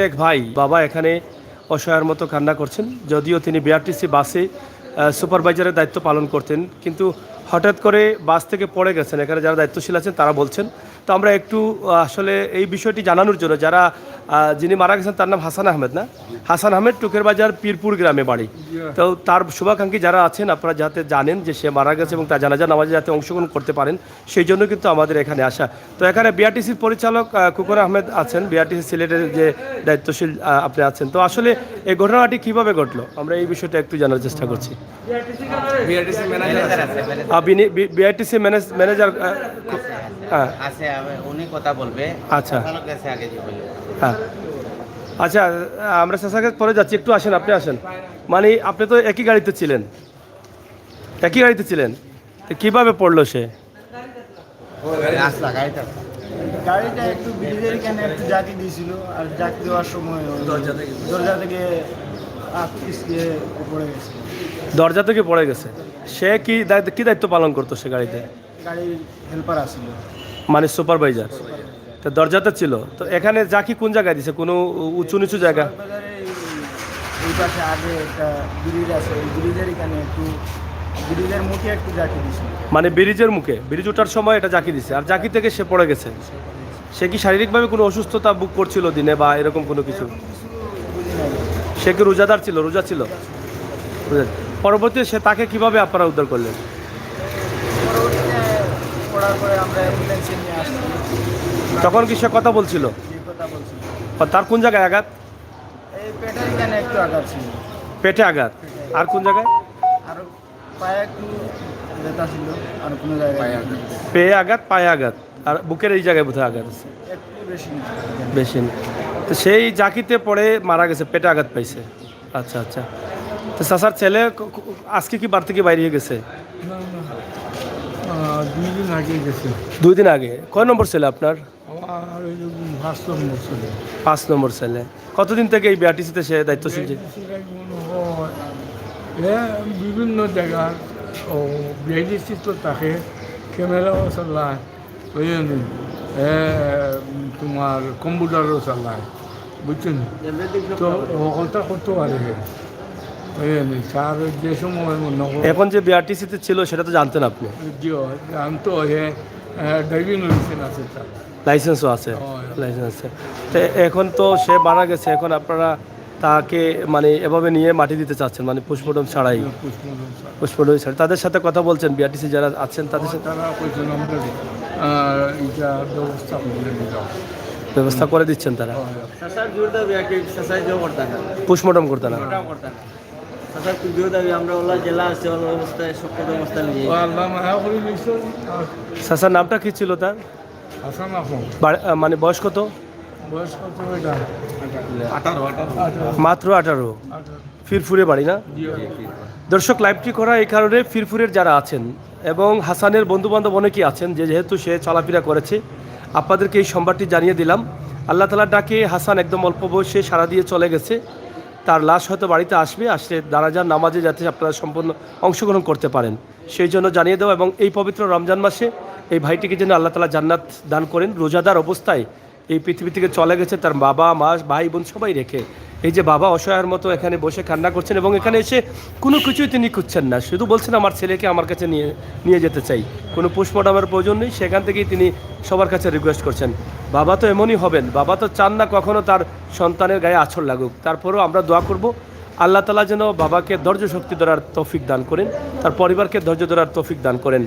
এক ভাই বাবা এখানে অসহায়ের মতো কান্না করছেন। যদিও তিনি বিআরটিসি বাসে সুপারভাইজারের দায়িত্ব পালন করতেন, কিন্তু হঠাৎ করে বাস থেকে পড়ে গেছেন। এখানে যারা দায়িত্বশীল আছেন তারা বলছেন। তো আমরা একটু আসলে এই বিষয়টি জানানোর জন্য, যারা যিনি মারা গেছেন তার নাম হাসান আহমেদ, না হাসান আহমেদ, টুকের বাজার পীরপুর গ্রামে বাড়ি। তো তার শুভাকাঙ্ক্ষী যারা আছেন আপনারা যাতে জানেন যে সে মারা গেছে এবং তার জানাজা নামাজে যাতে অংশগ্রহণ করতে পারেন, সেই জন্য কিন্তু আমাদের এখানে আসা। তো এখানে বিআরটিসির পরিচালক কুকুর আহমেদ আছেন, বিআরটিসি সিলেটের যে দায়িত্বশীল আপনি আছেন। তো আসলে এই ঘটনাটি কিভাবে ঘটলো আমরা এই বিষয়টা একটু জানার চেষ্টা করছি। বিআরটিসি ম্যানেজার আছে, উনি কথা বলবে। আচ্ছা আগে হ্যাঁ, আচ্ছা আমরা শেষাকে পরে যাচ্ছি, একটু আসেন, আপনি আসেন। মানে আপনি তো একই গাড়িতে ছিলেন, একই গাড়িতে ছিলেন, তো কীভাবে পড়লো সে? গাড়িটা একটু ব্রিজের এখানে একটু জাকি দিয়েছিল, আর জাকি দেওয়ার সময় দরজা থেকে পড়ে গেছে। দরজা থেকে পড়ে গেছে। সে কি দায়িত্ব পালন করতো সে গাড়িতে? গাড়ির হেল্পার আসছিল, মানে সুপারভাইজার। তো দরজাতে ছিল। তো এখানে জাকি কোন জায়গায় দিছে? কোনো উঁচু নিচু জায়গা? এই পাশে আগে একটা ব্রিজ আছে, ওই ব্রিজের এখানে একটু ব্রিজের মুখে একটু জাকি দিয়েছিল। মানে ব্রিজের মুখে, ব্রিজ ওঠার সময় এটা জাকি দিছে, আর জাকি থেকে সে পড়ে গেছে। সে কি শারীরিকভাবে কোনো অসুস্থতা বুক করছিল দিনে বা এরকম কোনো কিছু? সে কি রোজাদার ছিল? রোজা ছিল। পরবর্তীতে সে তাকে কিভাবে আপনারা উদ্ধার করলেন? পরবর্তীতে পড়ার পরে আমরা অ্যাম্বুলেন্সে নিয়ে আসছি। তখন কি সে কথা বলছিল? যে কথা বলছিল, তার কোন জায়গায় আঘাত? এই পেটের এখানে একটু আঘাত ছিল। পেটে আঘাত। আর কোন জায়গায়? আর পায়ে একটু ব্যথা ছিল, আর কোনো জায়গায় পেয়ে আঘাত, পায়ে আঘাত, আর বুকের এই জায়গায় বোধহয় আঘাত আছে। একটু বেশি বেশি না। তো সেই জাকিতে পড়ে মারা গেছে, পেটে আঘাত পাইছে। আচ্ছা আচ্ছা। তো চাচার ছেলে আজকে কি বাড়ি থেকে বাইরে গেছে? 2 দিন আগে গেছে। 2 দিন আগে। কয় নম্বর ছেলে আপনার? আমার ওই যে 5 নম্বর ছেলে। 5 নম্বর ছেলে। কতদিন থেকে এই বিআরটিসিতে সে দায়িত্বশীল? বিভিন্ন জায়গার ও বিআইডিসি তো থাকে, ক্যামেরাও চালায়, বুঝলেন, তোমার কম্পিউটারও চালায়, বুঝছেন। তো ওটা করতে পারে, বুঝলেন। তার যে সময় মনে এখন যে বিআরটিসিতে ছিল সেটা তো জানতেন আপনি? জানতো যে ড্রাইভিং লাইসেন্স আছে তার। লাইসেন্সও আছে? লাইসেন্স আছে। তো এখন তো সে মারা গেছে, এখন আপনারা তাকে মানে এভাবে নিয়ে মাটি দিতে চাচ্ছেন, মানে পুষ্পডম ছাড়াই? পুষ্পডম ছাড়াই। তাদের সাথে কথা বলছেন বিআরটিসি যারা আছেন তাদের সাথে? তারা কইছেন আমরা এটা ব্যবস্থা করে দিলাম। ব্যবস্থা করে দিচ্ছেন তারা? পুষ্পডম করতে না? চাচার নামটা কি ছিল তার? মানে বয়স কত? বয়স কত এটা? মাত্র 18। ফিরফুরে বাড়ি, না? দর্শক, লাইভটি করা এই কারণে ফিরফুরের যারা আছেন এবং হাসানের বন্ধুবান্ধব অনেকেই আছেন, যেহেতু সে চলাফেরা করেছে, আপনাদেরকে এই সংবাদটি জানিয়ে দিলাম। আল্লাহ তাআলার ডাকে হাসান একদম অল্প বয়সে সারা দিয়ে চলে গেছে। তার লাশ হয়তো বাড়িতে আসলে দারাজার নামাজে যাতে আপনারা সম্পূর্ণ অংশগ্রহণ করতে পারেন সেই জন্য জানিয়ে দেওয়া। এবং এই পবিত্র রমজান মাসে এই ভাইটিকে যেন আল্লাহ তাআলা জান্নাত দান করেন। রোজাদার অবস্থায় এই পৃথিবী থেকে চলে গেছে, তার বাবা মা ভাই বোন সবাই রেখে। এই যে বাবা অসহায়ের মতো এখানে বসে কান্না করছেন এবং এখানে এসে কোনো কিছুই তিনি খুঁজছেন না, শুধু বলছেন আমার ছেলেকে আমার কাছে নিয়ে যেতে চাই, কোনো পোস্টমর্টমের প্রয়োজন নেই। সেখান থেকেই তিনি সবার কাছে রিকোয়েস্ট করছেন। বাবা তো এমনই হবেন, বাবা তো চান না কখনো তার সন্তানের গায়ে আছর লাগুক। তারপরেও আমরা দোয়া করব আল্লাহ তাআলা যেন বাবাকে ধৈর্য শক্তি ধরার তৌফিক দান করেন, তার পরিবারকে ধৈর্য ধরার তৌফিক দান করেন।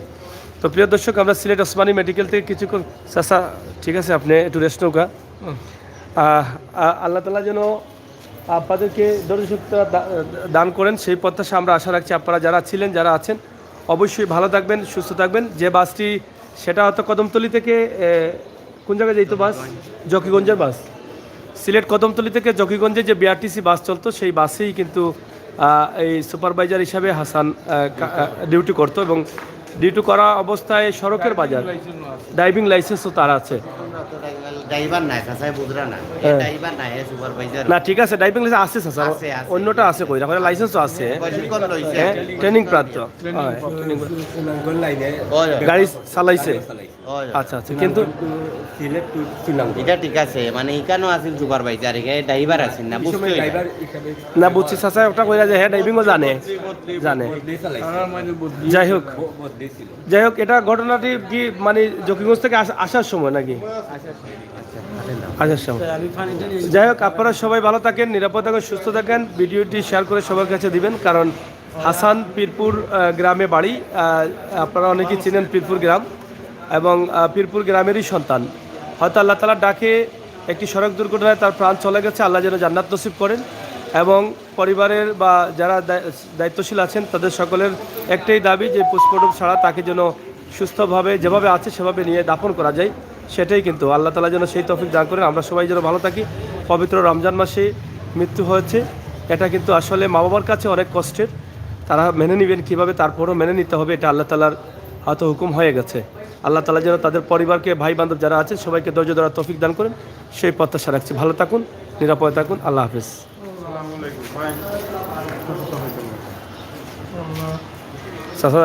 তো প্রিয় দর্শক, আমরা সিলেট ওসমানী মেডিকেল থেকে কিছুক্ষণ, চাচা ঠিক আছে আপনি একটু রেস্ট নৌকা। আল্লাহ তাআলা যেন আপনাদেরকে ধৈর্য শক্তি দান করেন সেই প্রত্যাশা আমরা আশা রাখছি। আপনারা যারা ছিলেন যারা আছেন অবশ্যই ভালো থাকবেন, সুস্থ থাকবেন। যে বাসটি সেটা হয়তো কদমতলী থেকে কোন জায়গায় যেত বাস? জকিগঞ্জের বাস। সিলেট কদমতলী থেকে জকিগঞ্জে যে বিআরটিসি বাস চলতো সেই বাসেই কিন্তু এই সুপারভাইজার হিসাবে হাসান ডিউটি করতো এবং ডিউটি করা অবস্থায় সড়কের বাজার ড্রাইভিং লাইসেন্সও তার আছে। ড্রাইভার নাই চাচাই বুঝরা না হ্যাঁ। ড্রাইভার নাই সুপারভাইজার না ঠিক আছে, ড্রাইভিং লাইসেন্স আছে স্যার, আছে, আছে। অন্যটা আছে কই রাখো, লাইসেন্সও আছে, প্রশিক্ষণ লইছে হ্যাঁ ট্রেনিং প্রাপ্ত, হ্যাঁ, গাড়ি চালাইছে, ওই আচ্ছা আচ্ছা, কিন্তু এটা ঠিক আছে মানে এখানেও আছেন সুপারভাইজার এখানে ড্রাইভার আছেন না বুঝতে না বুঝছি চাচা ওটা কইরা যে হ্যাঁ ড্রাইভিংও জানে। যাই হোক যাই হোক, এটা ঘটনাটি কি মানে জকিগঞ্জ থেকে আসার সময় নাকি আসার সময়? যাই হোক, আপনারা সবাই ভালো থাকেন, নিরাপদ থাকেন, সুস্থ থাকেন। ভিডিওটি শেয়ার করে সবার কাছে দিবেন, কারণ হাসান পীরপুর গ্রামে বাড়ি, আপনারা অনেকেই চিনেন পীরপুর গ্রাম, এবং পীরপুর গ্রামেরই সন্তান। হয়তো আল্লাহ তাআলার ডাকে একটি সড়ক দুর্ঘটনায় তার প্রাণ চলে গেছে, আল্লাহ যেন জান্নাত নসিব করেন, এবং পরিবারের বা যারা দায়িত্বশীল আছেন তাদের সকলের একটাই দাবি যে পোস্টমর্টম ছাড়া তাকে যেন সুস্থভাবে যেভাবে আছে সেভাবে নিয়ে দাফন করা যায়, সেটাই কিন্তু আল্লাহ তাআলা যেন সেই তৌফিক দান করেন। আমরা সবাই যেন ভালো থাকি। পবিত্র রমজান মাসে মৃত্যু হয়েছে, এটা কিন্তু আসলে মা বাবার কাছে অনেক কষ্টের, তারা মেনে নেবেন কীভাবে, তারপরও মেনে নিতে হবে, এটা আল্লাহ তাআলার হয়তো হুকুম হয়ে গেছে। আল্লাহ তাআলা যেন তাদের পরিবারকে, ভাই বান্ধব যারা আছে সবাইকে ধৈর্য ধরার তৌফিক দান করেন, সেই প্রত্যাশা রাখছি। ভালো থাকুন, নিরাপদে থাকুন, আল্লাহ হাফেজ। চাচা